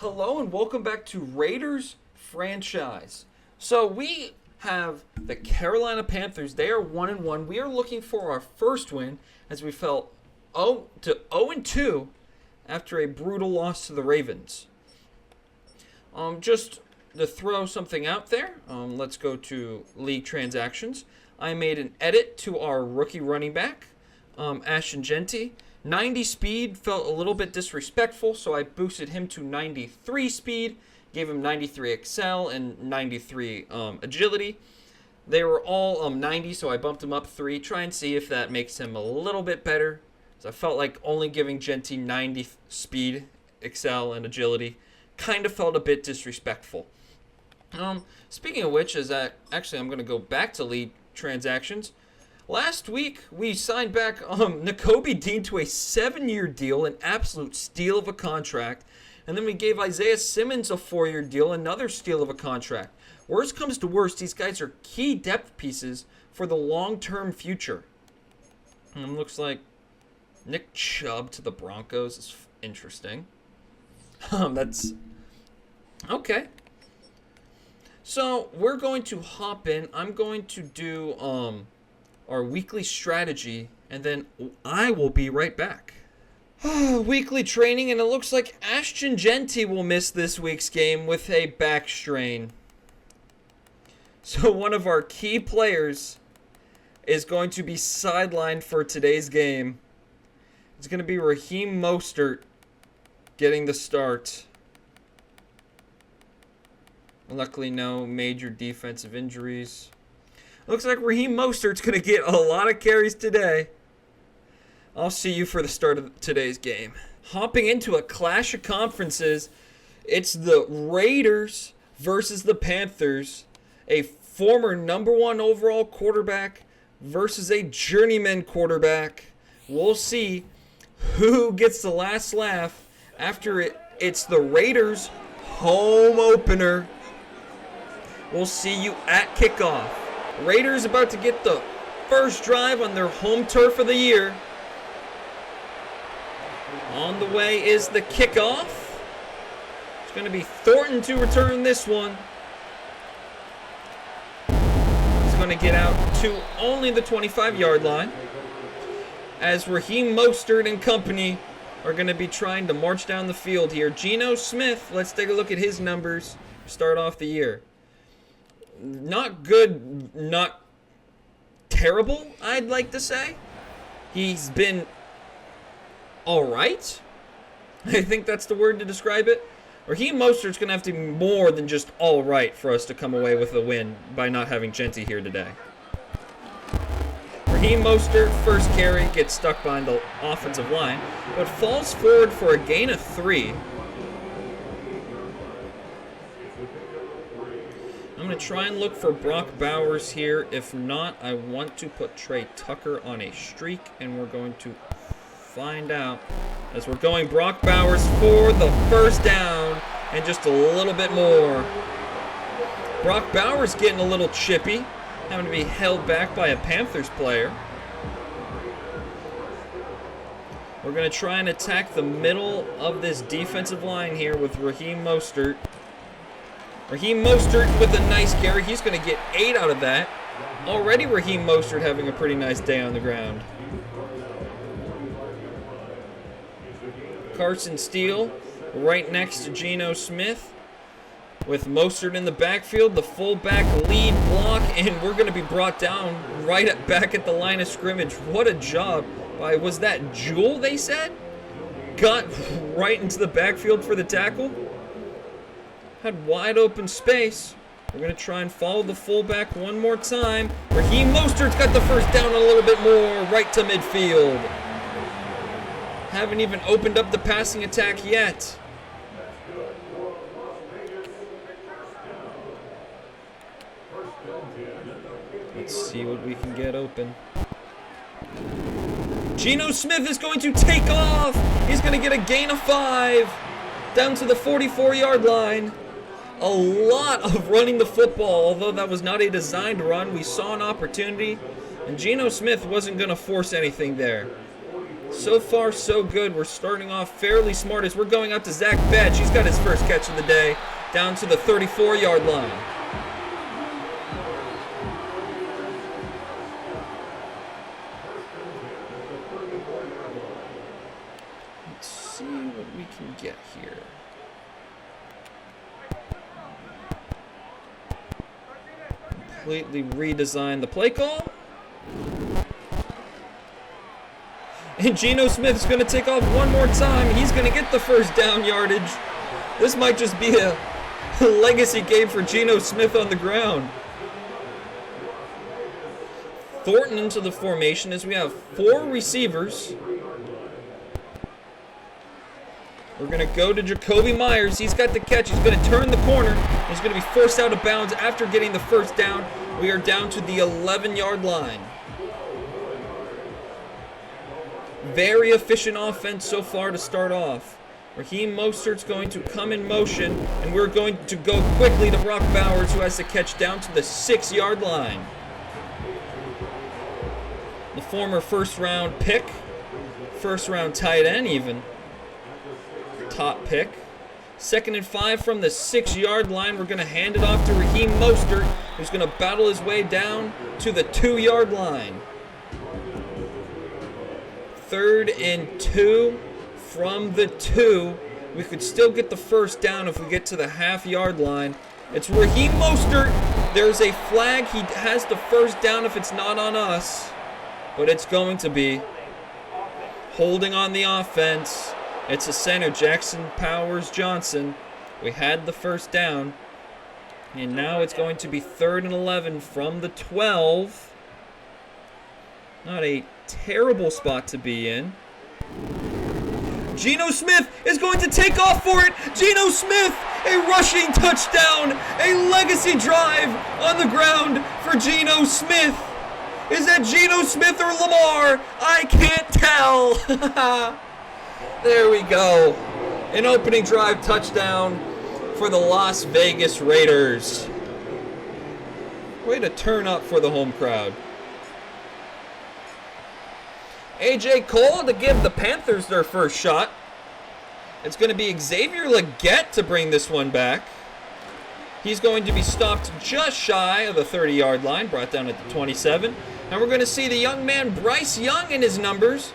Hello and welcome back to Raiders Franchise. So we have the Carolina Panthers. They are 1-1. We are looking for our first win as we fell 0-2 after a brutal loss to the Ravens. Just to throw something out there, let's go to league transactions. I made an edit to our rookie running back, Ashton Jeanty. 90 speed felt a little bit disrespectful, so I boosted him to 93 speed, gave him 93 excel and 93 agility. They were all 90, so I bumped him up 3. Try and see if that makes him a little bit better. So I felt like only giving Jeanty 90 speed, excel, and agility kind of felt a bit disrespectful. Speaking of which, actually I'm going to go back to league transactions. Last week, we signed back Nakobe Dean to a 7-year deal, an absolute steal of a contract. And then we gave Isaiah Simmons a 4-year deal, another steal of a contract. Worst comes to worst, these guys are key depth pieces for the long-term future. And looks like Nick Chubb to the Broncos is interesting. That's okay. So we're going to hop in. I'm going to do our weekly strategy, and then I will be right back. Weekly training, and it looks like Ashton Jeanty will miss this week's game with a back strain. So one of our key players is going to be sidelined for today's game. It's going to be Raheem Mostert getting the start. Luckily, no major defensive injuries. Looks like Raheem Mostert's going to get a lot of carries today. I'll see you for the start of today's game. Hopping into a clash of conferences, it's the Raiders versus the Panthers. A former number 1 overall quarterback versus a journeyman quarterback. We'll see who gets the last laugh after it's the Raiders' home opener. We'll see you at kickoff. Raiders about to get the first drive on their home turf of the year. On the way is the kickoff. It's going to be Thornton to return this one. He's going to get out to only the 25-yard line, as Raheem Mostert and company are going to be trying to march down the field here. Geno Smith, let's take a look at his numbers to start off the year. Not good, not terrible, I'd like to say. He's been all right. I think that's the word to describe it. Raheem Mostert's going to have to be more than just all right for us to come away with a win by not having Jeanty here today. Raheem Mostert, first carry, gets stuck behind the offensive line, but falls forward for a gain of 3. I'm going to try and look for Brock Bowers here. If not, I want to put Trey Tucker on a streak, and we're going to find out as we're going Brock Bowers for the first down and just a little bit more. Brock Bowers getting a little chippy, having to be held back by a Panthers player. We're going to try and attack the middle of this defensive line here with Raheem Mostert. Raheem Mostert with a nice carry. He's going to get 8 out of that. Already Raheem Mostert having a pretty nice day on the ground. Carson Steele right next to Geno Smith with Mostert in the backfield. The fullback lead block, and we're going to be brought down back at the line of scrimmage. What a job by, was that Jewel they said? Got right into the backfield for the tackle. Had wide open space. We're going to try and follow the fullback one more time. Raheem Mostert's got the first down a little bit more, right to midfield. Haven't even opened up the passing attack yet. Let's see what we can get open. Geno Smith is going to take off. He's going to get a gain of 5 down to the 44-yard line. A lot of running the football, although that was not a designed run. We saw an opportunity, and Geno Smith wasn't going to force anything there. So far, so good. We're starting off fairly smart as we're going out to Zach Betch. He's got his first catch of the day down to the 34-yard line. Let's see what we can get here. Completely redesign the play call. And Geno Smith's going to take off one more time. He's going to get the first down yardage. This might just be a legacy game for Geno Smith on the ground. Thornton into the formation as we have 4 receivers. We're going to go to Jacoby Myers. He's got the catch. He's going to turn the corner. He's going to be forced out of bounds after getting the first down. We are down to the 11-yard line. Very efficient offense so far to start off. Raheem Mostert's going to come in motion, and we're going to go quickly to Brock Bowers, who has the catch down to the 6-yard line. The former first-round pick, first-round tight end even, top pick. 2nd and 5 from the 6-yard line. We're going to hand it off to Raheem Mostert, who's going to battle his way down to the 2-yard line. 3rd and 2 from the 2. We could still get the first down if we get to the half-yard line. It's Raheem Mostert. There's a flag. He has the first down if it's not on us, but it's going to be. Holding on the offense. It's a center, Jackson Powers Johnson. We had the first down, and now it's going to be 3rd and 11 from the 12. Not a terrible spot to be in. Geno Smith is going to take off for it. Geno Smith, a rushing touchdown, a legacy drive on the ground for Geno Smith. Is that Geno Smith or Lamar? I can't tell. There we go. An opening drive touchdown for the Las Vegas Raiders. Way to turn up for the home crowd. A.J. Cole to give the Panthers their first shot. It's going to be Xavier Legette to bring this one back. He's going to be stopped just shy of the 30-yard line, brought down at the 27. And we're going to see the young man Bryce Young in his numbers,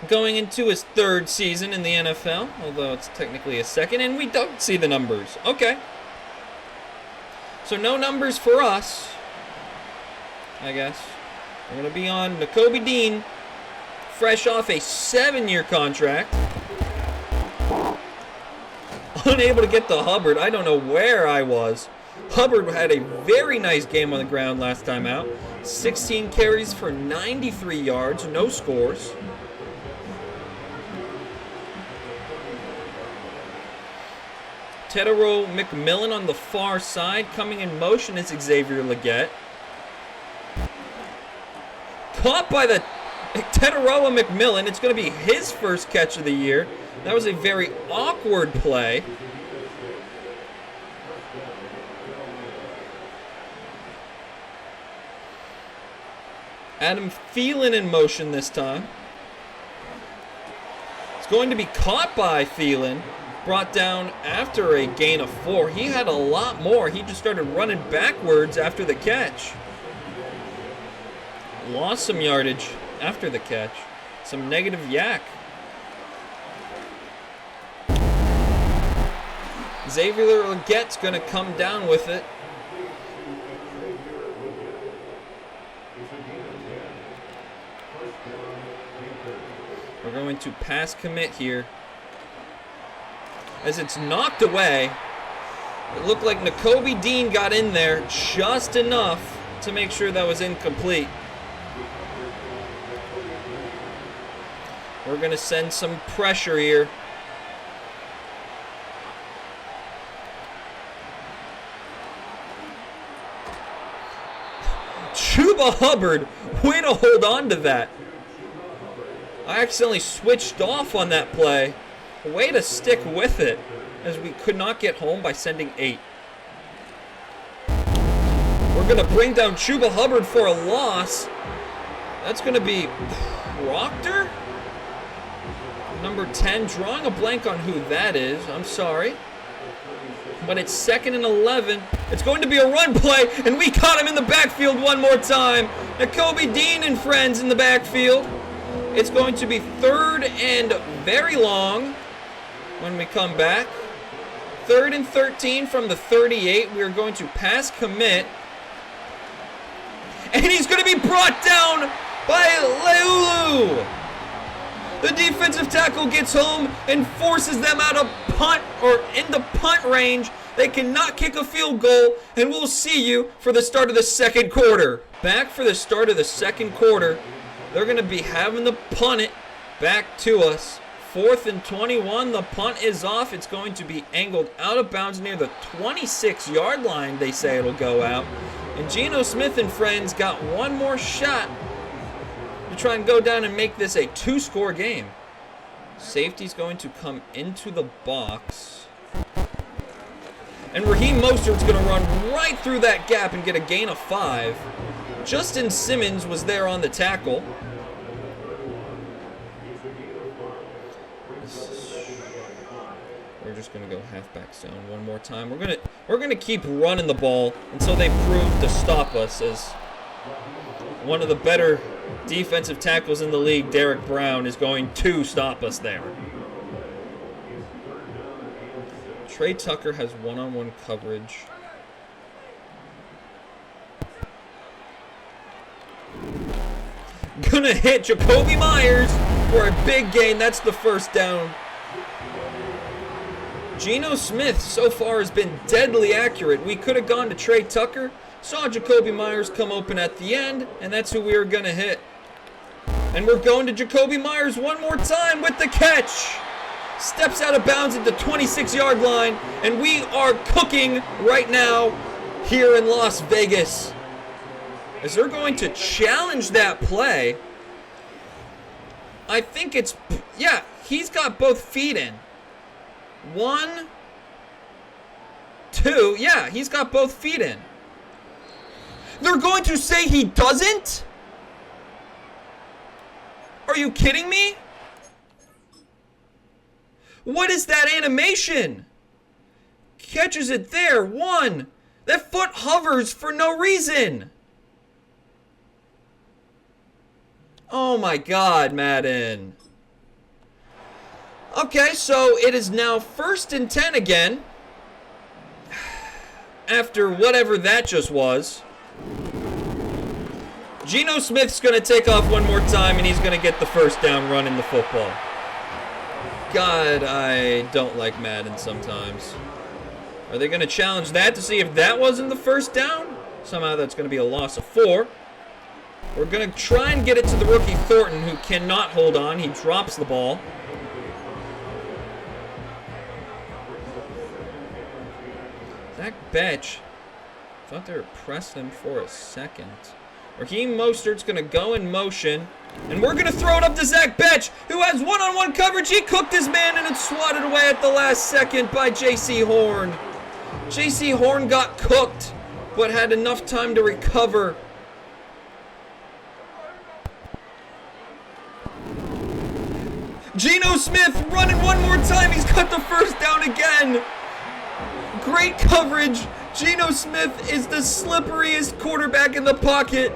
going into his 3rd season in the NFL, although it's technically his 2nd, and we don't see the numbers. Okay. So no numbers for us, I guess. We're going to be on Nakobe Dean, fresh off a 7-year contract. Unable to get to Hubbard. I don't know where I was. Hubbard had a very nice game on the ground last time out. 16 carries for 93 yards, no scores. Tedero McMillan on the far side. Coming in motion is Xavier Legette. Caught by the Tedero McMillan. It's going to be his first catch of the year. That was a very awkward play. Adam Thielen in motion this time. It's going to be caught by Thielen. Brought down after a gain of 4. He had a lot more. He just started running backwards after the catch. Lost some yardage after the catch. Some negative yak. Xavier Legette's going to come down with it. We're going to pass commit here. As it's knocked away, it looked like Nakobe Dean got in there just enough to make sure that was incomplete. We're going to send some pressure here. Chuba Hubbard, way to hold on to that. I accidentally switched off on that play. Way to stick with it, as we could not get home by sending 8. We're going to bring down Chuba Hubbard for a loss. That's going to be Proctor? Number 10, drawing a blank on who that is. I'm sorry. But it's 2nd and 11. It's going to be a run play, and we caught him in the backfield one more time. Nakobe Dean and friends in the backfield. It's going to be 3rd and very long when we come back. 3rd and 13 from the 38. We are going to pass commit. And he's going to be brought down by Leulu. The defensive tackle gets home and forces them out of punt or into punt range. They cannot kick a field goal, and we'll see you for the start of the second quarter. Back for the start of the second quarter. They're going to be having to punt it back to us. 4th and 21. The punt is off. It's going to be angled out of bounds near the 26-yard line. They say it'll go out. And Geno Smith and friends got one more shot to try and go down and make this a 2-score game. Safety's going to come into the box. And Raheem Mostert's going to run right through that gap and get a gain of 5. Justin Simmons was there on the tackle. We're just going to go halfback zone one more time. We're going to keep running the ball until they prove to stop us, as one of the better defensive tackles in the league, Derek Brown, is going to stop us there. Trey Tucker has one-on-one coverage. Gonna hit Jacoby Myers for a big gain. That's the first down. Geno Smith so far has been deadly accurate. We could have gone to Trey Tucker, saw Jacoby Myers come open at the end, and that's who we were gonna hit. And we're going to Jacoby Myers one more time with the catch. Steps out of bounds at the 26-yard line, and we are cooking right now here in Las Vegas. As they're going to challenge that play. I think it's, yeah, he's got both feet in. 1, 2, yeah, he's got both feet in. They're going to say he doesn't? Are you kidding me? What is that animation? Catches it there. 1. That foot hovers for no reason. Oh my God, Madden. Okay, so it is now 1st and 10 again. After whatever that just was. Geno Smith's going to take off one more time, and he's going to get the first down running the football. God, I don't like Madden sometimes. Are they going to challenge that to see if that wasn't the first down? Somehow that's going to be a loss of 4. We're going to try and get it to the rookie Thornton, who cannot hold on. He drops the ball. Zach Betch. Thought they were pressing him for a second. Raheem Mostert's going to go in motion. And we're going to throw it up to Zach Betch, who has one-on-one coverage. He cooked his man, and it's swatted away at the last second by J.C. Horn. J.C. Horn got cooked, but had enough time to recover. Geno Smith running one more time. He's got the first down again. Great coverage. Geno Smith is the slipperiest quarterback in the pocket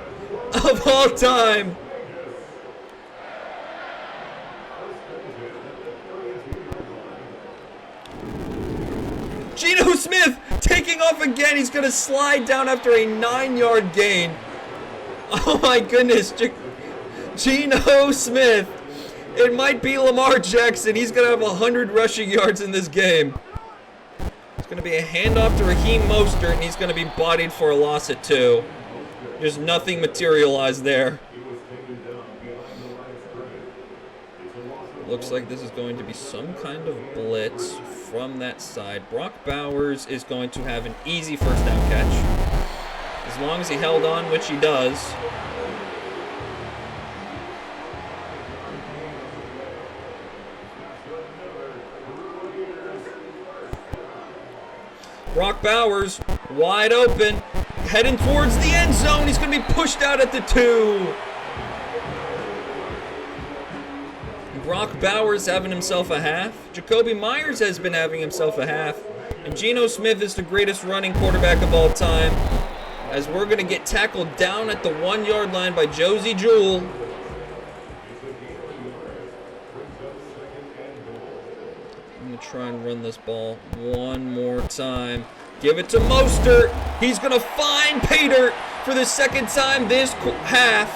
of all time. Geno Smith taking off again. He's going to slide down after a 9-yard gain. Oh my goodness. Geno Smith. It might be Lamar Jackson. He's going to have 100 rushing yards in this game. It's going to be a handoff to Raheem Mostert, and he's going to be bodied for a loss at 2. There's nothing materialized there. Looks like this is going to be some kind of blitz from that side. Brock Bowers is going to have an easy first down catch. As long as he held on, which he does. Brock Bowers, wide open, heading towards the end zone. He's going to be pushed out at the 2. Brock Bowers having himself a half. Jacoby Myers has been having himself a half. And Geno Smith is the greatest running quarterback of all time, as we're going to get tackled down at the 1-yard line by Josie Jewell. I'm going to try and run this ball one more time. Give it to Mostert. He's going to find Paydirt for the second time this half.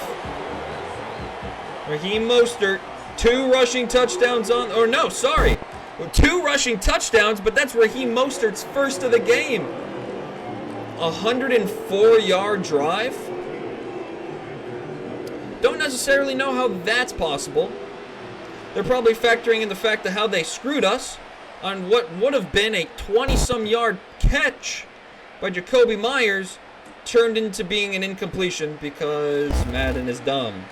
Raheem Mostert, 2 rushing touchdowns on, or no, sorry. 2 rushing touchdowns, but that's Raheem Mostert's first of the game. 104-yard drive. Don't necessarily know how that's possible. They're probably factoring in the fact of how they screwed us on what would have been a 20-some-yard catch by Jacoby Myers, turned into being an incompletion because Madden is dumb.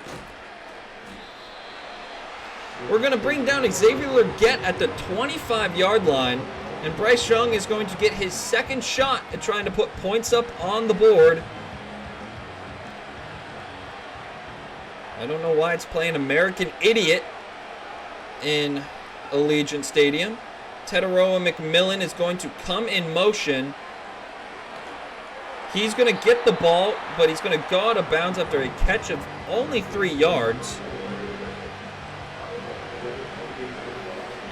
We're going to bring down Xavier Legette at the 25-yard line, and Bryce Young is going to get his second shot at trying to put points up on the board. I don't know why it's playing American Idiot in Allegiant Stadium. Teteroa McMillan is going to come in motion. He's going to get the ball, but he's going to go out of bounds after a catch of only 3 yards.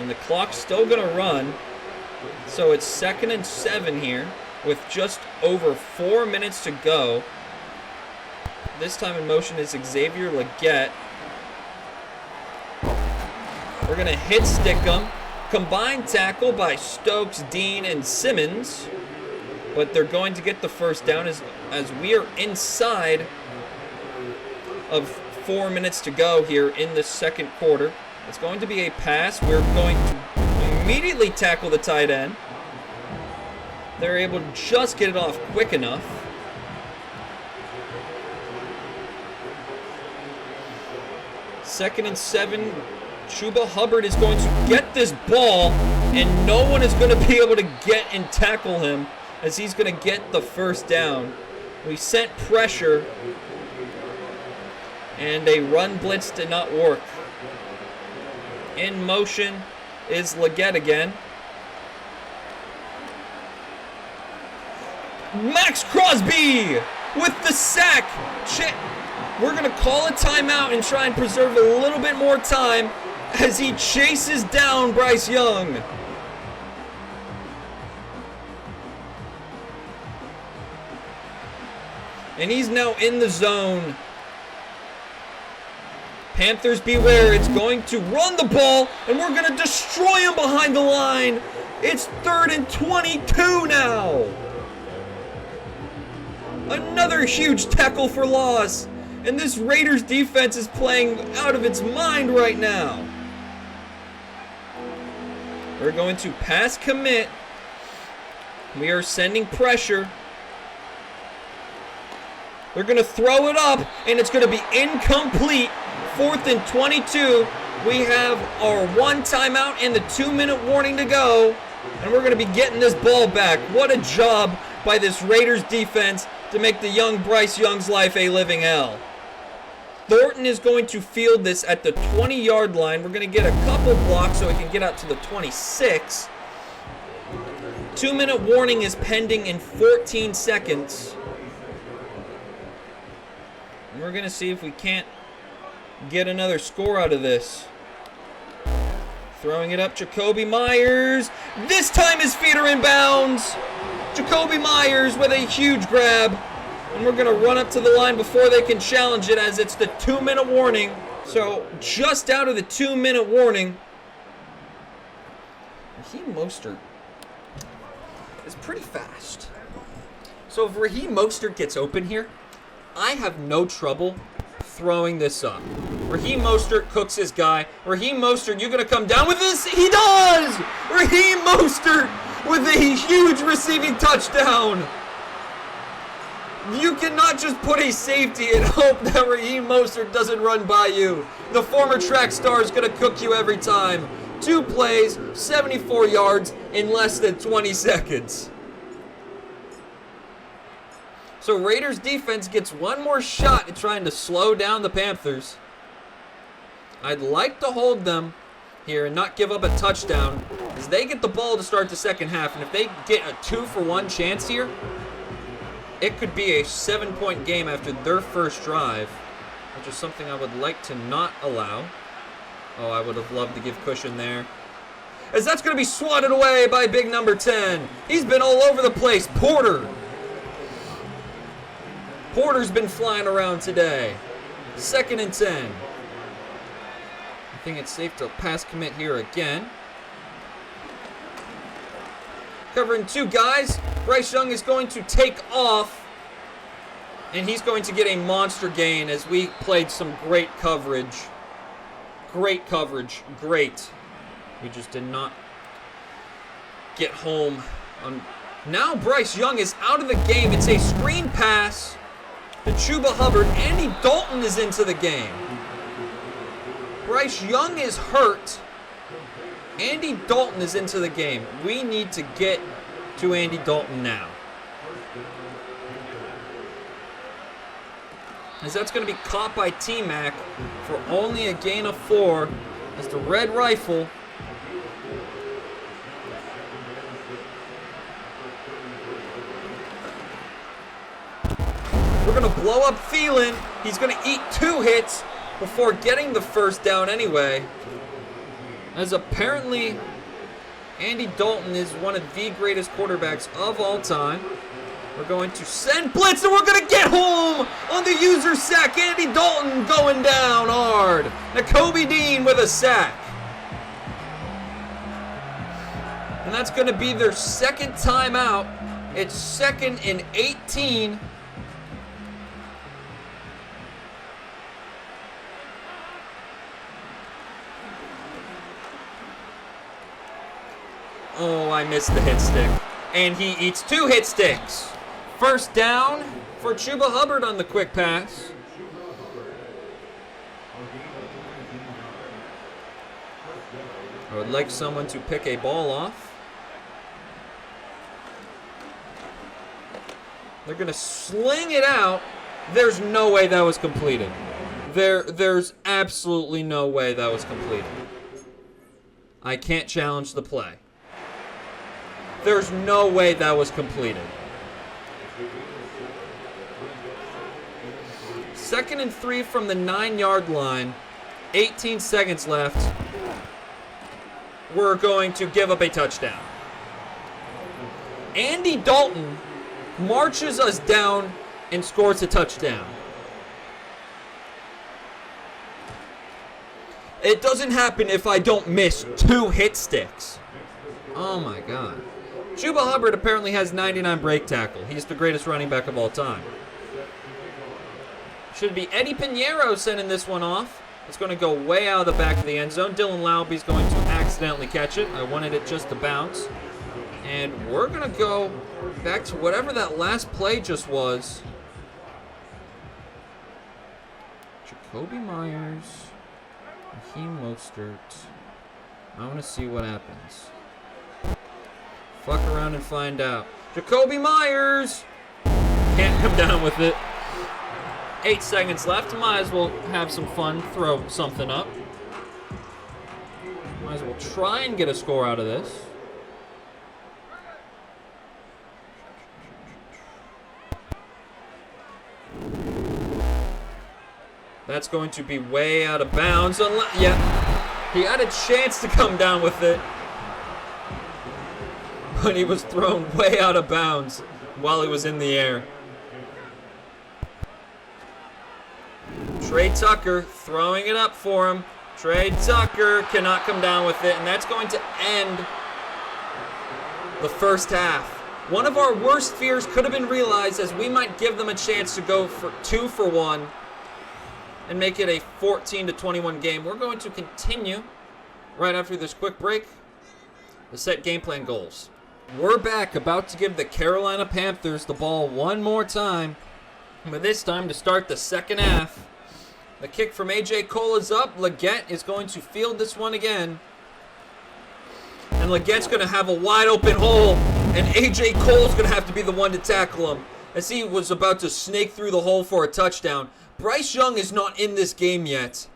And the clock's still going to run. So it's 2nd and 7 here with just over 4 minutes to go. This time in motion is Xavier Legette. We're going to hit stick him. Combined tackle by Stokes, Dean, and Simmons. But they're going to get the first down as we are inside of 4 minutes to go here in the second quarter. It's going to be a pass. We're going to immediately tackle the tight end. They're able to just get it off quick enough. Second and 7. Chuba Hubbard is going to get this ball, and no one is going to be able to get and tackle him as he's going to get the first down. We sent pressure, and a run blitz did not work. In motion is Legette again. Max Crosby with the sack. We're going to call a timeout and try and preserve a little bit more time as he chases down Bryce Young. And he's now in the zone. Panthers beware, it's going to run the ball, and we're going to destroy him behind the line. It's 3rd and 22 now. Another huge tackle for loss. And this Raiders defense is playing out of its mind right now. We're going to pass commit. We are sending pressure. They're going to throw it up, and it's going to be incomplete. 4th and 22. We have our 1 timeout and the 2-minute warning to go. And we're going to be getting this ball back. What a job by this Raiders defense to make the young Bryce Young's life a living hell. Thornton is going to field this at the 20-yard line. We're going to get a couple blocks so he can get out to the 26. 2-minute warning is pending in 14 seconds. And we're going to see if we can't get another score out of this. Throwing it up, Jacoby Myers. This time his feet are in bounds. Jacoby Myers with a huge grab. And we're going to run up to the line before they can challenge it as it's the 2-minute warning. So just out of the 2-minute warning. Raheem Mostert is pretty fast. So if Raheem Mostert gets open here, I have no trouble throwing this up. Raheem Mostert cooks his guy. Raheem Mostert, you gonna come down with this? He does! Raheem Mostert with a huge receiving touchdown. You cannot just put a safety and hope that Raheem Mostert doesn't run by you. The former track star is gonna cook you every time. 2 plays, 74 yards in less than 20 seconds. So Raiders defense gets one more shot at trying to slow down the Panthers. I'd like to hold them here and not give up a touchdown, as they get the ball to start the second half. And if they get a 2-for-1 chance here, it could be a 7-point game after their first drive, which is something I would like to not allow. Oh, I would have loved to give cushion there. As that's going to be swatted away by big number 10. He's been all over the place. Porter's been flying around today. 2nd and 10. I think it's safe to pass commit here again. Covering 2 guys. Bryce Young is going to take off. And he's going to get a monster gain as we played some great coverage. Great coverage. Great. We just did not get home. Now Bryce Young is out of the game. It's a screen pass to Chuba Hubbard. Andy Dalton is into the game. Bryce Young is hurt. Andy Dalton is into the game. We need to get to Andy Dalton now. As that's going to be caught by T-Mac for only a gain of 4 as the Red Rifle we're going to blow up Thielen. He's going to eat 2 hits before getting the first down anyway. As apparently Andy Dalton is one of the greatest quarterbacks of all time. We're going to send blitz, and we're going to get home on the user sack. Andy Dalton going down hard. Nakobe Dean with a sack. And that's going to be their second timeout. It's 2nd and 18. Oh, I missed the hit stick. And he eats 2 hit sticks. First down for Chuba Hubbard on the quick pass. I would like someone to pick a ball off. They're going to sling it out. There's no way that was completed. There's absolutely no way that was completed. I can't challenge the play. There's no way that was completed. 2nd and 3 from the 9-yard line. 18 seconds left. We're going to give up a touchdown. Andy Dalton marches us down and scores a touchdown. It doesn't happen if I don't miss 2 hit sticks. Oh my God. Chuba Hubbard apparently has 99 break tackle. He's the greatest running back of all time. Should be Eddie Pinheiro sending this one off. It's going to go way out of the back of the end zone. Dylan Lauby's going to accidentally catch it. I wanted it just to bounce. And we're going to go back to whatever that last play just was. Jacoby Myers, Raheem Mostert. I want to see what happens. Fuck around and find out. Jacoby Myers! Can't come down with it. 8 seconds left. Might as well have some fun. Throw something up. Might as well try and get a score out of this. That's going to be way out of bounds. Yeah, he had a chance to come down with it. But he was thrown way out of bounds while he was in the air. Trey Tucker throwing it up for him. Trey Tucker cannot come down with it, and that's going to end the first half. One of our worst fears could have been realized, as we might give them a chance to go for 2 for 1 and make it a 14-21 game. We're going to continue right after this quick break to set game plan goals. We're back, about to give the Carolina Panthers the ball one more time, but this time to start the second half. The kick from A.J. Cole is up. Leggett is going to field this one again. And Leggett's going to have a wide open hole, and A.J. Cole's going to have to be the one to tackle him as he was about to snake through the hole for a touchdown. Bryce Young is not in this game yet.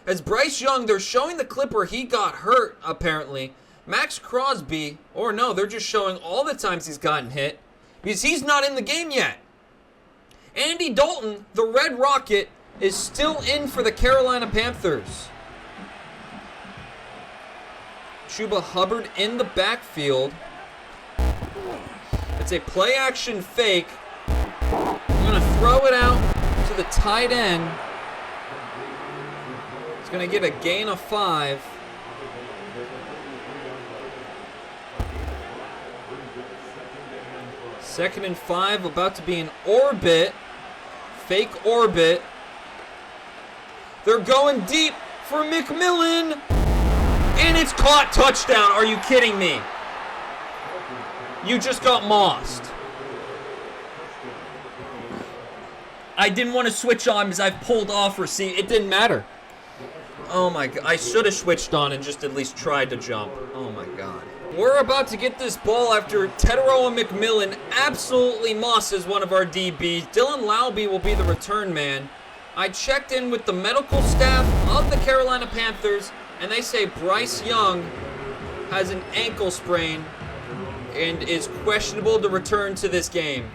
As Bryce Young, they're showing the clip where he got hurt, apparently. Max Crosby, or no, they're just showing all the times he's gotten hit because he's not in the game yet. Andy Dalton, the Red Rocket, is still in for the Carolina Panthers. Chuba Hubbard in the backfield. It's a play-action fake. I'm going to throw it out to the tight end. He's going to get a gain of 5. Second and 5, about to be an orbit. Fake orbit. They're going deep for McMillan. And it's caught. Touchdown. Are you kidding me? You just got mossed. I didn't want to switch on because I've pulled off receipt. It didn't matter. Oh my God. I should have switched on and just at least tried to jump. Oh my God. We're about to get this ball after Teteroa McMillan absolutely mosses one of our DBs. Dylan Laube will be the return man. I checked in with the medical staff of the Carolina Panthers, and they say Bryce Young has an ankle sprain and is questionable to return to this game.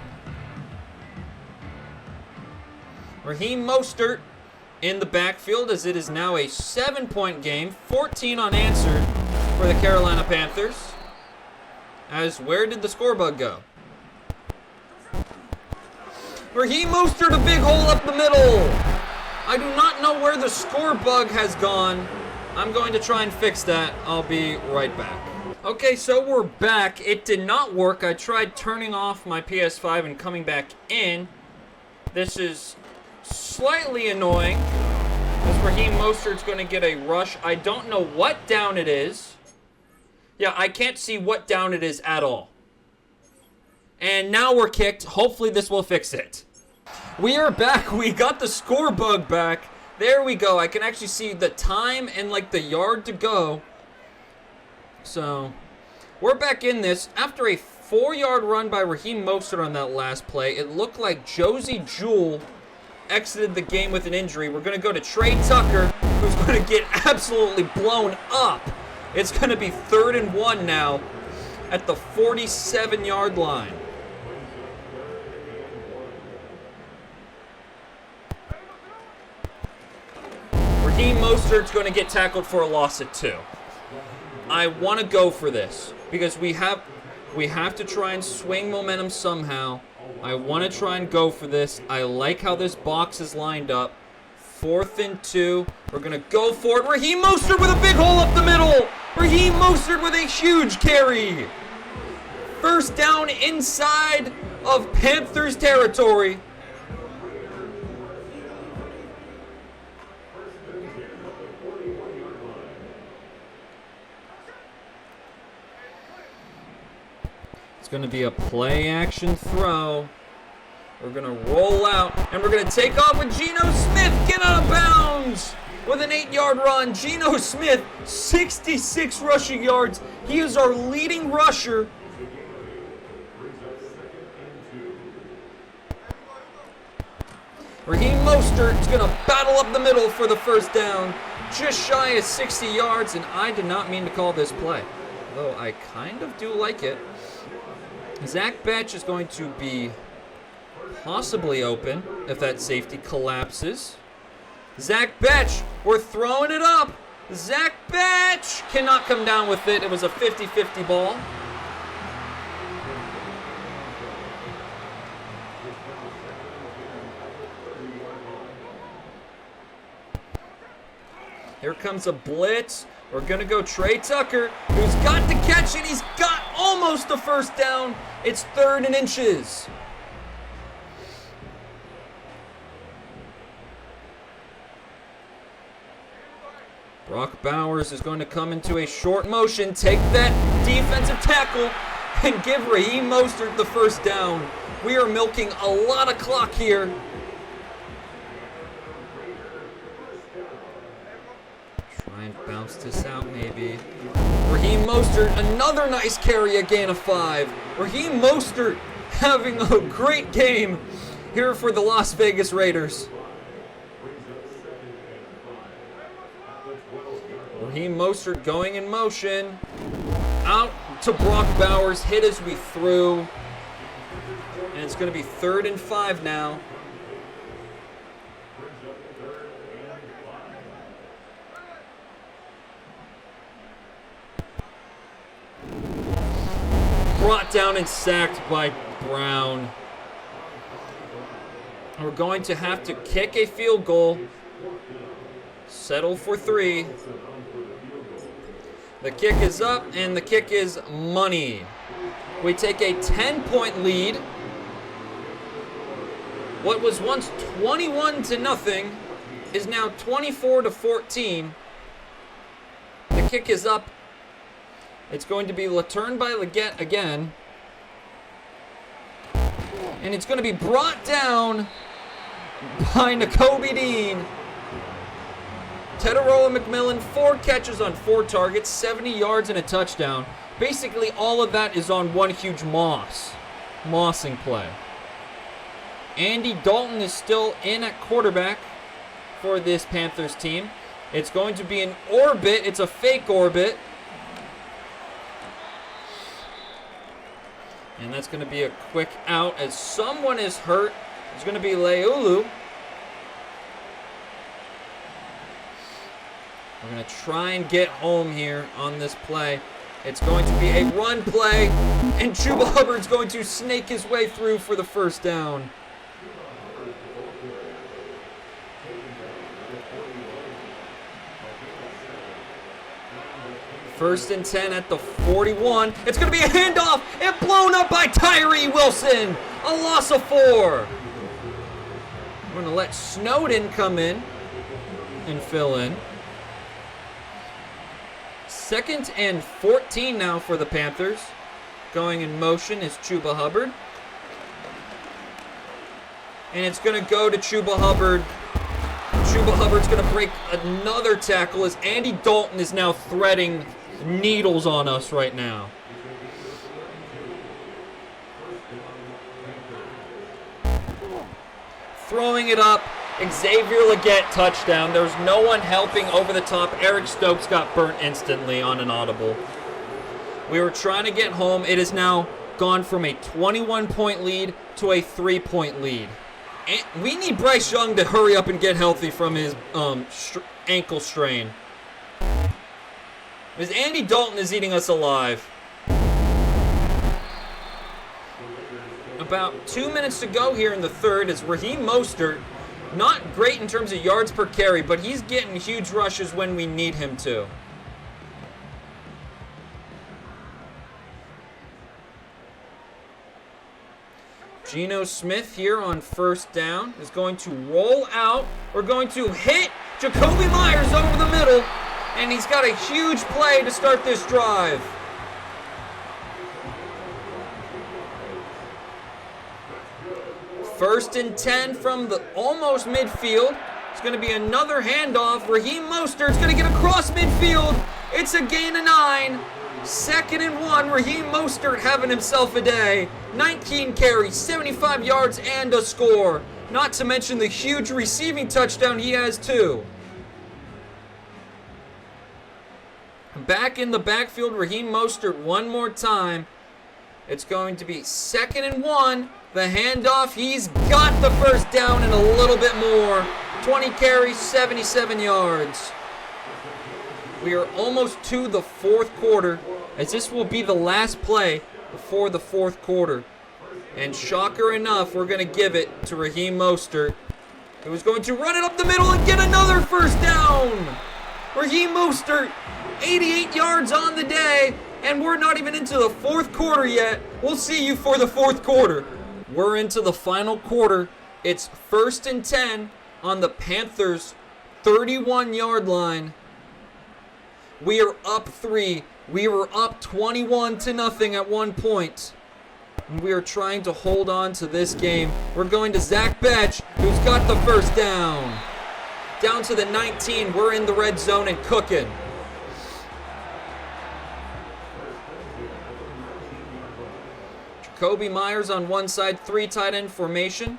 Raheem Mostert in the backfield, as it is now a 7-point game, 14 unanswered for the Carolina Panthers. As where did the score bug go? Raheem Mostert, a big hole up the middle. I do not know where the score bug has gone. I'm going to try and fix that. I'll be right back. Okay, so we're back. It did not work. I tried turning off my PS5 and coming back in. This is slightly annoying, as Raheem Mostert's going to get a rush. I don't know what down it is. Yeah, I can't see what down it is at all. And now we're kicked. Hopefully this will fix it. We are back. We got the score bug back. There we go. I can actually see the time and like the yard to go. So we're back in this. After a 4-yard run by Raheem Mostert on that last play, it looked like Josie Jewell exited the game with an injury. We're going to go to Trey Tucker, who's going to get absolutely blown up. It's going to be 3rd and 1 now at the 47-yard line. Raheem Mostert's going to get tackled for a loss at 2. I want to go for this because we have to try and swing momentum somehow. I want to try and go for this. I like how this box is lined up. 4th and 2. We're going to go for it. Raheem Mostert with a big hole up the middle. Raheem Mostert with a huge carry. First down inside of Panthers territory. It's going to be a play-action throw. We're going to roll out, and we're going to take off with Geno Smith. Get out of bounds with an 8-yard run. Geno Smith, 66 rushing yards. He is our leading rusher. Raheem Mostert is going to battle up the middle for the first down. Just shy of 60 yards, and I did not mean to call this play, though I kind of do like it. Zach Betch is going to be possibly open if that safety collapses. Zach Betch, we're throwing it up. Zach Betch cannot come down with it. It was a 50-50 ball. Here comes a blitz. We're going to go Trey Tucker, who's got to catch it. He's got almost the first down. It's 3rd and inches. Brock Bowers is going to come into a short motion, take that defensive tackle, and give Raheem Mostert the first down. We are milking a lot of clock here. Try and bounce this out maybe. Raheem Mostert, another nice carry, a gain of 5. Raheem Mostert having a great game here for the Las Vegas Raiders. Raheem Mostert going in motion. Out to Brock Bowers. Hit as we threw. And it's going to be 3rd and 5 now. Brought down and sacked by Brown. We're going to have to kick a field goal. Settle for 3. The kick is up, and the kick is money. We take a 10-point lead. What was once 21-0 is now 24-14. The kick is up. It's going to be returned by Leggett again. And it's going to be brought down by Nakobe Dean. Teteroa McMillan, 4 catches on 4 targets, 70 yards and a touchdown. Basically, all of that is on one huge mossing play. Andy Dalton is still in at quarterback for this Panthers team. It's going to be an orbit. It's a fake orbit. And that's going to be a quick out as someone is hurt. It's going to be Leulu. We're going to try and get home here on this play. It's going to be a run play, and Chuba Hubbard's going to snake his way through for the first down. First and 10 at the 41. It's going to be a handoff and blown up by Tyree Wilson. A loss of 4. We're going to let Snowden come in and fill in. 2nd and 14 now for the Panthers. Going in motion is Chuba Hubbard. And it's going to go to Chuba Hubbard. Chuba Hubbard's going to break another tackle as Andy Dalton is now threading needles on us right now. Throwing it up. Xavier Leggett touchdown. There's no one helping over the top. Eric Stokes got burnt instantly on an audible. We were trying to get home. It has now gone from a 21-point lead to a 3-point lead. And we need Bryce Young to hurry up and get healthy from his ankle strain. Because Andy Dalton is eating us alive. About 2 minutes to go here in the third as Raheem Mostert, not great in terms of yards per carry, but he's getting huge rushes when we need him to. Geno Smith here on first down is going to roll out. We're going to hit Jacoby Myers over the middle, and he's got a huge play to start this drive. First and 10 from the almost midfield. It's going to be another handoff. Raheem Mostert's going to get across midfield. It's a gain of 9. 2nd and 1. Raheem Mostert having himself a day. 19 carries, 75 yards, and a score. Not to mention the huge receiving touchdown he has too. Back in the backfield, Raheem Mostert one more time. It's going to be 2nd and 1. The handoff, he's got the first down and a little bit more. 20 carries, 77 yards. We are almost to the fourth quarter, as this will be the last play before the fourth quarter. And shocker enough, we're going to give it to Raheem Mostert, who is going to run it up the middle and get another first down. Raheem Mostert, 88 yards on the day, and we're not even into the fourth quarter yet. We'll see you for the fourth quarter. We're into the final quarter. It's 1st and 10 on the Panthers' 31-yard line. We are up 3. We were up 21-0 at one point. And we are trying to hold on to this game. We're going to Zach Betch, who's got the first down. Down to the 19. We're in the red zone and cooking. Jacoby Myers on one side, 3 tight end formation.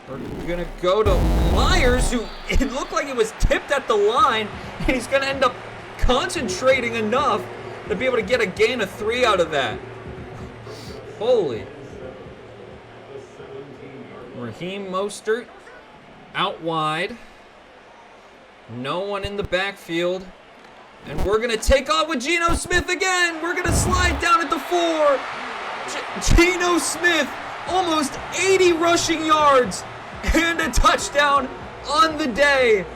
We're going to go to Myers, who it looked like it was tipped at the line, And he's going to end up concentrating enough to be able to get a gain of 3 out of that. Holy. Raheem Mostert out wide. No one in the backfield. And we're going to take off with Geno Smith again. We're going to slide down at the 4. Geno Smith, almost 80 rushing yards and a touchdown on the day.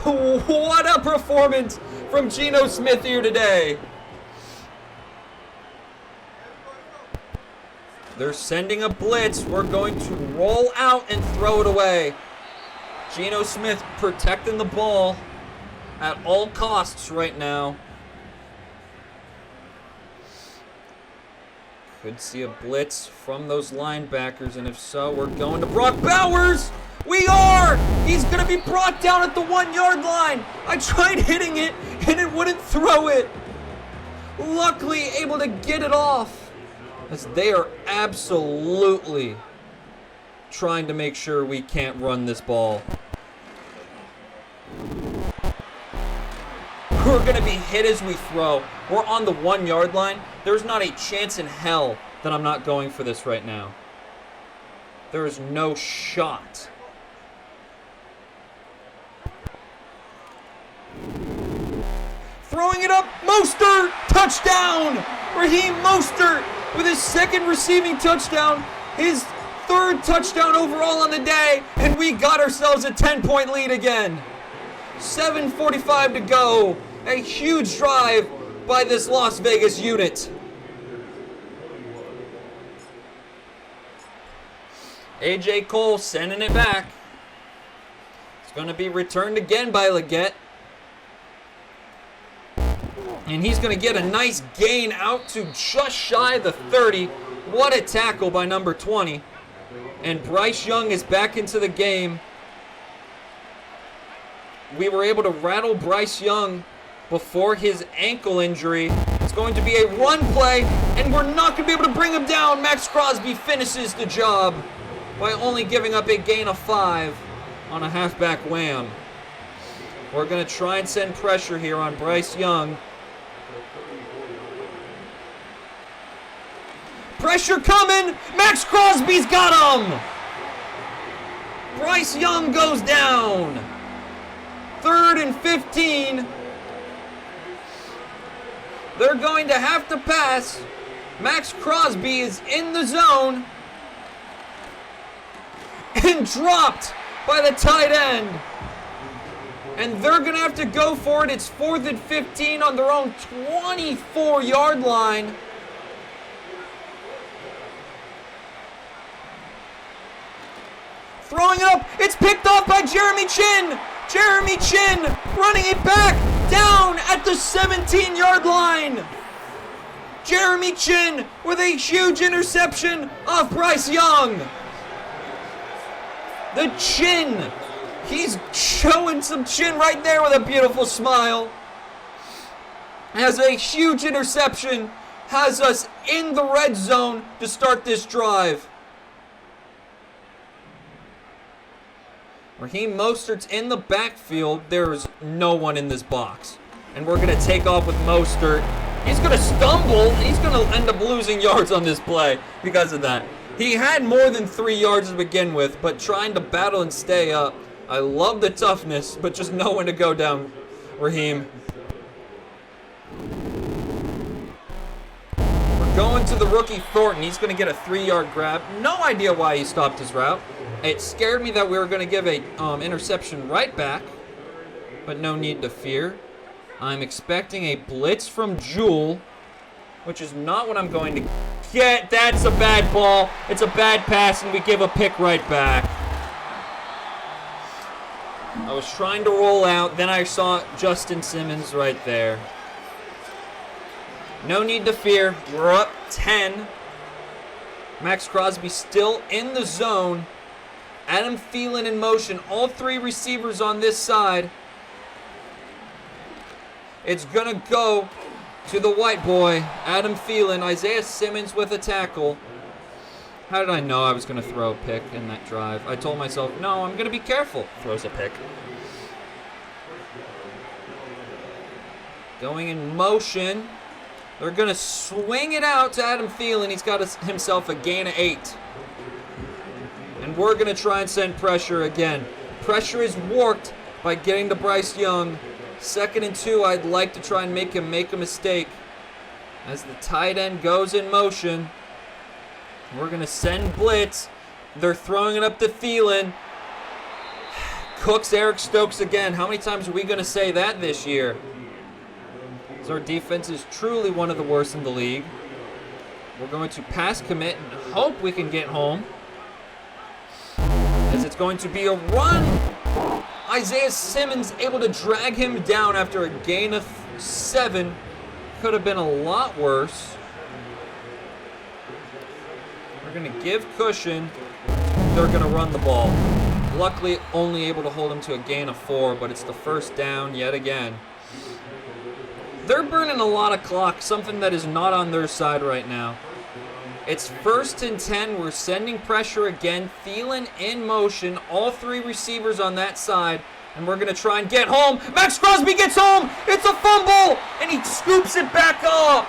What a performance from Geno Smith here today. They're sending a blitz. We're going to roll out and throw it away. Geno Smith protecting the ball at all costs right now. Could see a blitz from those linebackers, and if so, we're going to Brock Bowers. We are! He's going to be brought down at the 1-yard line. I tried hitting it, and it wouldn't throw it. Luckily, able to get it off, as they are absolutely trying to make sure we can't run this ball. We're going to be hit as we throw. We're on the 1-yard line. There's not a chance in hell that I'm not going for this right now. There is no shot. Throwing it up, Mostert, touchdown! Raheem Mostert with his 2nd receiving touchdown, his 3rd touchdown overall on the day, and we got ourselves a 10-point lead again. 7:45 to go. A huge drive by this Las Vegas unit. A.J. Cole sending it back. It's going to be returned again by Leggett. And he's going to get a nice gain out to just shy of the 30. What a tackle by number 20. And Bryce Young is back into the game. We were able to rattle Bryce Young before his ankle injury. It's going to be a run play, and we're not going to be able to bring him down. Max Crosby finishes the job by only giving up a gain of 5 on a halfback wham. We're going to try and send pressure here on Bryce Young. Pressure coming! Max Crosby's got him! Bryce Young goes down. 3rd and 15. They're going to have to pass. Max Crosby is in the zone. And dropped by the tight end. And they're going to have to go for it. It's 4th and 15 on their own 24-yard line. Throwing it up. It's picked off by Jeremy Chin. Jeremy Chin running it back down at the 17-yard line. Jeremy Chin with a huge interception off Bryce Young. The chin. He's showing some chin right there with a beautiful smile. Has a huge interception. Has us in the red zone to start this drive. Raheem Mostert's in the backfield. There's no one in this box. And we're going to take off with Mostert. He's going to stumble, and he's going to end up losing yards on this play because of that. He had more than 3 yards to begin with, but trying to battle and stay up. I love the toughness, but just know when to go down, Raheem. We're going to the rookie Thornton. He's going to get a 3-yard grab. No idea why he stopped his route. It scared me that we were going to give a interception right back, but no need to fear. I'm expecting a blitz from Jewel, which is not what I'm going to get. That's a bad ball. It's a bad pass, and we give a pick right back. I was trying to roll out, then I saw Justin Simmons right there. No need to fear. We're up 10. Max Crosby still in the zone. Adam Thielen in motion. All 3 receivers on this side. It's going to go to the white boy, Adam Thielen. Isaiah Simmons with a tackle. How did I know I was going to throw a pick in that drive? I told myself, no, I'm going to be careful. Throws a pick. Going in motion. They're going to swing it out to Adam Thielen. He's got himself a gain of 8. And we're going to try and send pressure again. Pressure is worked by getting to Bryce Young. 2nd and 2, I'd like to try and make him make a mistake. As the tight end goes in motion. We're going to send blitz. They're throwing it up to Thielen. Cooks Eric Stokes again. How many times are we going to say that this year? Our defense is truly one of the worst in the league. We're going to pass commit and hope we can get home. As it's going to be a run. Isaiah Simmons able to drag him down after a gain of 7. Could have been a lot worse. We're going to give cushion. They're going to run the ball. Luckily, only able to hold him to a gain of 4, but it's the first down yet again. They're burning a lot of clock, something that is not on their side right now. It's 1st and 10. We're sending pressure again. Thielen in motion. All 3 receivers on that side. And we're going to try and get home. Max Crosby gets home. It's a fumble. And he scoops it back up.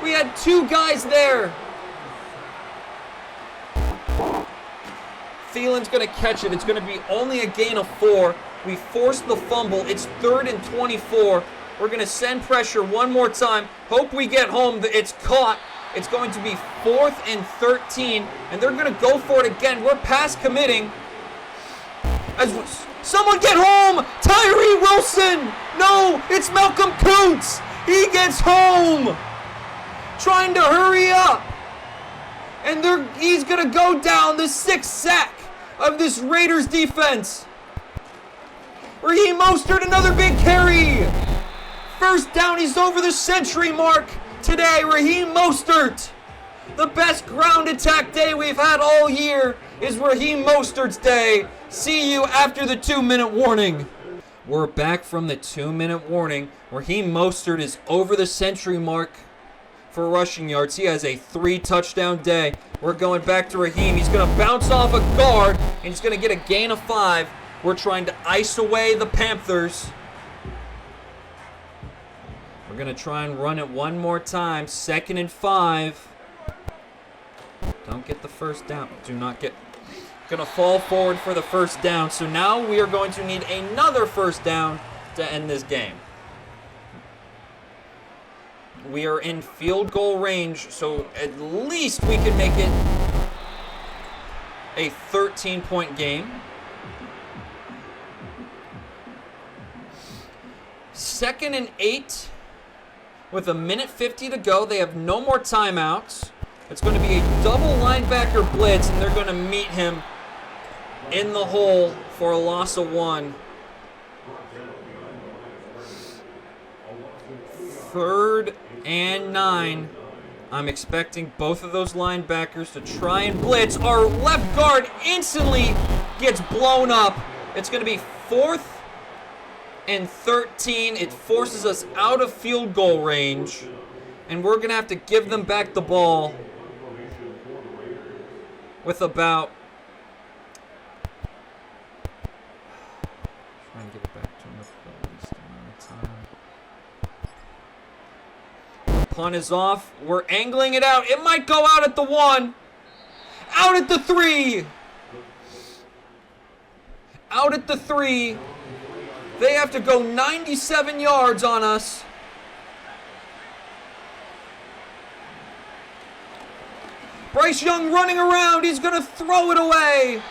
We had 2 guys there. Thielen's going to catch it. It's going to be only a gain of 4. We forced the fumble. It's 3rd and 24. We're going to send pressure one more time. Hope we get home. It's caught. It's going to be 4th and 13. And they're going to go for it again. We're past committing. As someone get home! Tyree Wilson! No, it's Malcolm Kuntz! He gets home! Trying to hurry up. And he's going to go down, the 6th sack of this Raiders defense. Raheem Mostert, another big carry. 1st down, he's over the century mark today. Raheem Mostert. The best ground attack day we've had all year is Raheem Mostert's day. See you after the 2-minute warning. We're back from the 2-minute warning. Raheem Mostert is over the century mark for rushing yards. He has a 3-touchdown day. We're going back to Raheem. He's going to bounce off a guard, and he's going to get a gain of 5. We're trying to ice away the Panthers. We're going to try and run it one more time. 2nd and 5. Don't get the first down. Do not get... Going to fall forward for the first down. So now we are going to need another first down to end this game. We are in field goal range, so at least we can make it a 13-point game. 2nd and 8 with 1:50 to go. They have no more timeouts. It's going to be a double linebacker blitz, and they're going to meet him in the hole for a loss of 1. 3rd and 9. I'm expecting both of those linebackers to try and blitz. Our left guard instantly gets blown up. It's going to be 4th and 13. It forces us out of field goal range. And we're going to have to give them back the ball with about... Try and give it back to him with the least amount of time. The punt is off. We're angling it out. It might go out at the 1. Out at the 3. Out at the 3. They have to go 97 yards on us. Bryce Young running around. He's going to throw it away.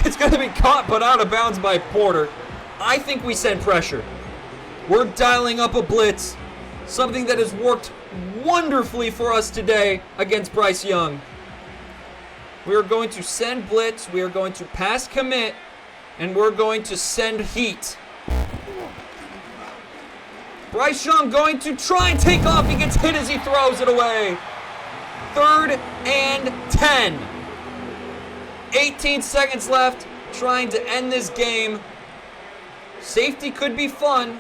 It's going to be caught but out of bounds by Porter. I think we send pressure. We're dialing up a blitz. Something that has worked wonderfully for us today against Bryce Young. We are going to send blitz. We are going to pass commit. And we're going to send heat. Bryce Young going to try and take off. He gets hit as he throws it away. 3rd and 10. 18 seconds left. Trying to end this game. Safety could be fun.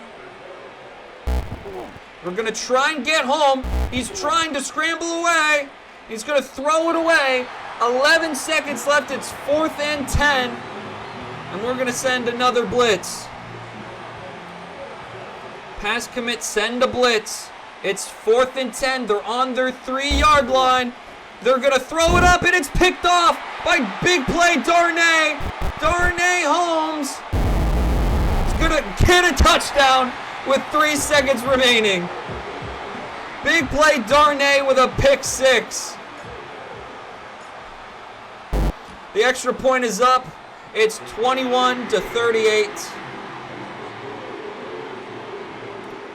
We're going to try and get home. He's trying to scramble away. He's going to throw it away. 11 seconds left. It's 4th and 10. And we're going to send another blitz. Pass commit, send a blitz. It's 4th and 10. They're on their 3-yard line. They're going to throw it up, and it's picked off by big play Darnay. Darnay Holmes is going to get a touchdown with 3 seconds remaining. Big play Darnay with a pick 6. The extra point is up. It's 21-38.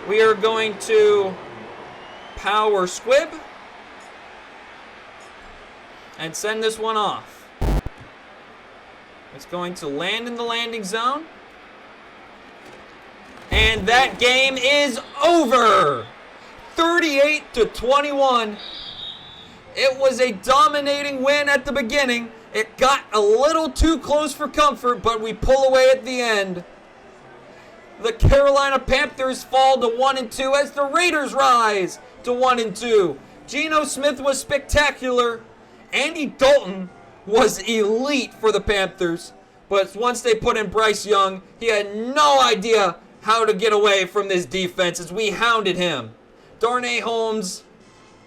We are going to power squib and send this one off. It's going to land in the landing zone. And that game is over. 38-21. It was a dominating win at the beginning. It got a little too close for comfort, but we pull away at the end. The Carolina Panthers fall to 1-2 as the Raiders rise to 1-2. Geno Smith was spectacular. Andy Dalton was elite for the Panthers. But once they put in Bryce Young, he had no idea how to get away from this defense as we hounded him. Darnay Holmes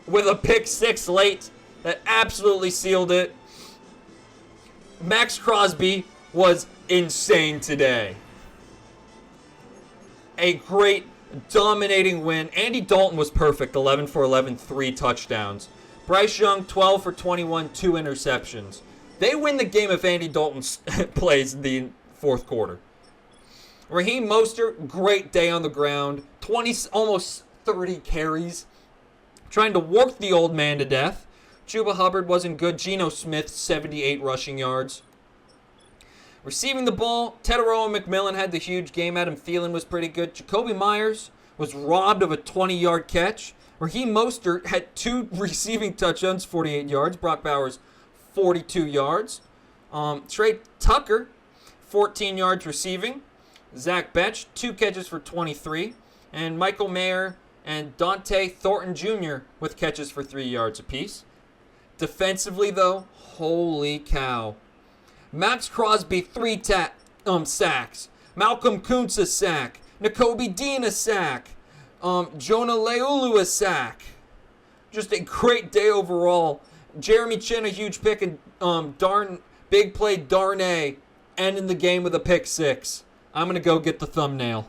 with a pick 6 late that absolutely sealed it. Max Crosby was insane today. A great, dominating win. Andy Dalton was perfect. 11 for 11, 3 touchdowns. Bryce Young, 12 for 21, 2 interceptions. They win the game if Andy Dalton plays the fourth quarter. Raheem Mostert, great day on the ground. 20, almost 30 carries. Trying to work the old man to death. Chuba Hubbard wasn't good. Geno Smiths, 78 rushing yards. Receiving the ball, Teteroa McMillan had the huge game. Adam Thielen was pretty good. Jacoby Myers was robbed of a 20-yard catch. Raheem Mostert had 2 receiving touchdowns, 48 yards. Brock Bowers, 42 yards. Trey Tucker, 14 yards receiving. Zach Betch, 2 catches for 23. And Michael Mayer and Dante Thornton Jr. with catches for 3 yards apiece. Defensively, though, holy cow. Max Crosby, 3 sacks. Malcolm Kuntz, a sack. Nakobe Dean, a sack. Jonah Leulu, a sack. Just a great day overall. Jeremy Chin, a huge pick, and big play Darnay ending the game with a pick 6. I'm going to go get the thumbnail.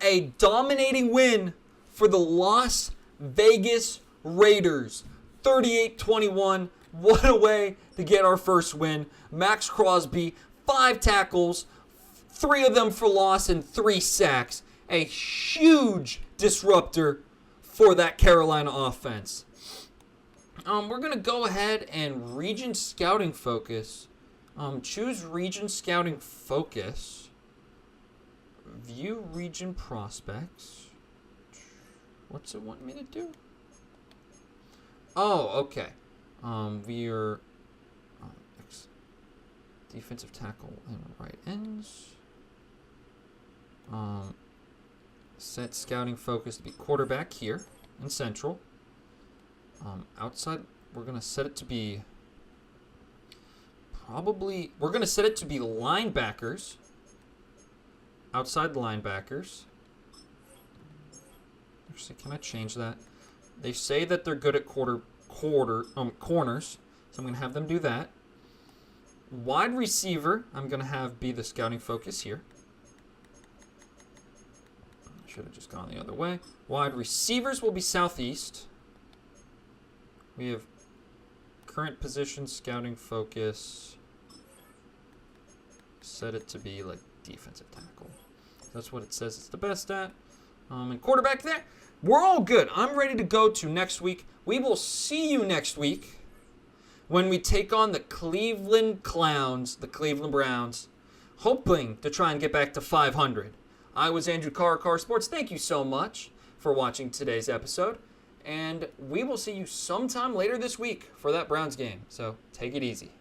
A dominating win for the Las Vegas Raiders. 38-21. What a way to get our first win. Max Crosby, 5 tackles, 3 of them for loss, and 3 sacks. A huge disruptor for that Carolina offense. We're going to go ahead and region scouting focus. Choose region scouting focus. View region prospects. What's it want me to do? Oh, okay. We are defensive tackle and right ends. Set scouting focus to be quarterback here in central. Outside, we're going to set it to be we're going to set it to be linebackers. Outside linebackers. Actually, can I change that? They say that they're good at corners, so I'm going to have them do that. Wide receiver, I'm going to have be the scouting focus here. I should have just gone the other way. Wide receivers will be southeast. We have current position scouting focus. Set it to be like defensive tackle. That's what it says it's the best at. And quarterback there. We're all good. I'm ready to go to next week. We will see you next week when we take on the Cleveland Clowns, the Cleveland Browns, hoping to try and get back to 500. I was Andrew Carr, Carr Sports. Thank you so much for watching today's episode. And we will see you sometime later this week for that Browns game. So take it easy.